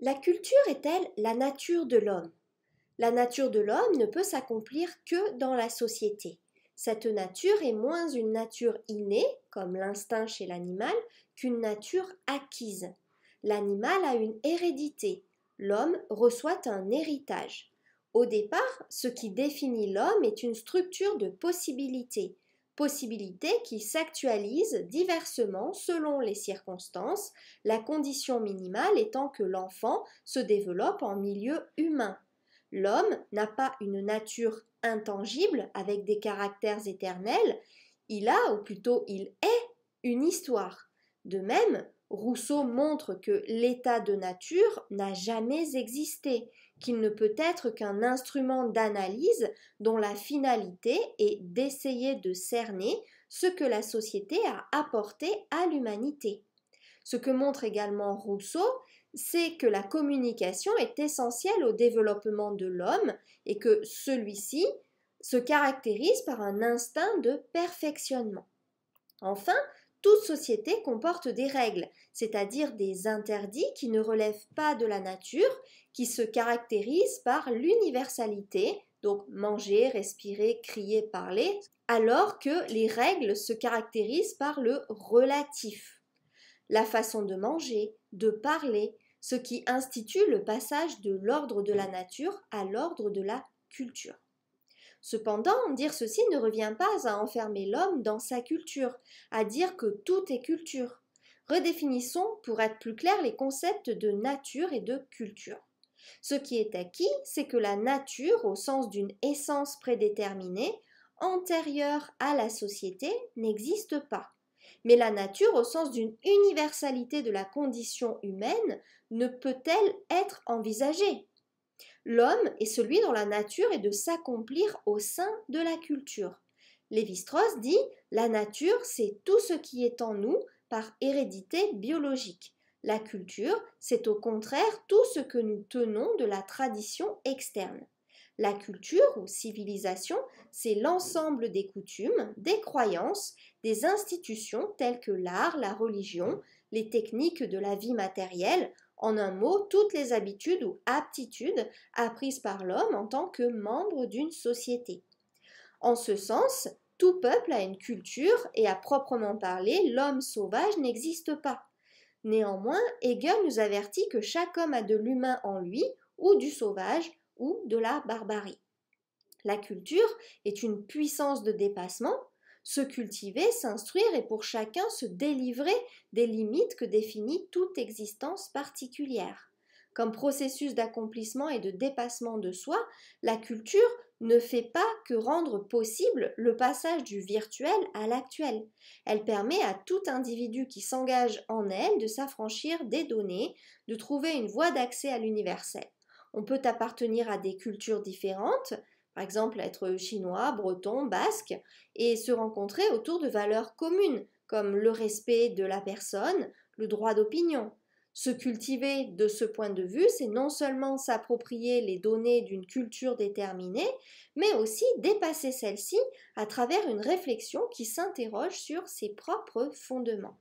La culture est-elle la nature de l'homme? La nature de l'homme ne peut s'accomplir que dans la société. Cette nature est moins une nature innée, comme l'instinct chez l'animal, qu'une nature acquise. L'animal a une hérédité, l'homme reçoit un héritage. Au départ, ce qui définit l'homme est une structure de possibilités, possibilités qui s'actualisent diversement selon les circonstances, la condition minimale étant que l'enfant se développe en milieu humain. L'homme n'a pas une nature intangible avec des caractères éternels, il a, ou plutôt il est, une histoire. De même, Rousseau montre que l'état de nature n'a jamais existé, qu'il ne peut être qu'un instrument d'analyse dont la finalité est d'essayer de cerner ce que la société a apporté à l'humanité. Ce que montre également Rousseau, c'est que la communication est essentielle au développement de l'homme et que celui-ci se caractérise par un instinct de perfectionnement. Enfin, toute société comporte des règles, c'est-à-dire des interdits qui ne relèvent pas de la nature, qui se caractérisent par l'universalité, donc manger, respirer, crier, parler, alors que les règles se caractérisent par le relatif, la façon de manger, de parler, ce qui institue le passage de l'ordre de la nature à l'ordre de la culture. Cependant, dire ceci ne revient pas à enfermer l'homme dans sa culture, à dire que tout est culture. Redéfinissons, pour être plus clair, les concepts de nature et de culture. Ce qui est acquis, c'est que la nature, au sens d'une essence prédéterminée, antérieure à la société, n'existe pas. Mais la nature, au sens d'une universalité de la condition humaine, ne peut-elle être envisagée? L'homme est celui dont la nature est de s'accomplir au sein de la culture. Lévi-Strauss dit « La nature, c'est tout ce qui est en nous par hérédité biologique. La culture, c'est au contraire tout ce que nous tenons de la tradition externe. La culture ou civilisation, c'est l'ensemble des coutumes, des croyances, des institutions telles que l'art, la religion, les techniques de la vie matérielle, en un mot, toutes les habitudes ou aptitudes apprises par l'homme en tant que membre d'une société. En ce sens, tout peuple a une culture et à proprement parler, l'homme sauvage n'existe pas. Néanmoins, Hegel nous avertit que chaque homme a de l'humain en lui, ou du sauvage, ou de la barbarie. La culture est une puissance de dépassement. Se cultiver, s'instruire et pour chacun se délivrer des limites que définit toute existence particulière. Comme processus d'accomplissement et de dépassement de soi, la culture ne fait pas que rendre possible le passage du virtuel à l'actuel. Elle permet à tout individu qui s'engage en elle de s'affranchir des données, de trouver une voie d'accès à l'universel. On peut appartenir à des cultures différentes, par exemple être chinois, breton, basque, et se rencontrer autour de valeurs communes, comme le respect de la personne, le droit d'opinion. Se cultiver de ce point de vue, c'est non seulement s'approprier les données d'une culture déterminée, mais aussi dépasser celle-ci à travers une réflexion qui s'interroge sur ses propres fondements.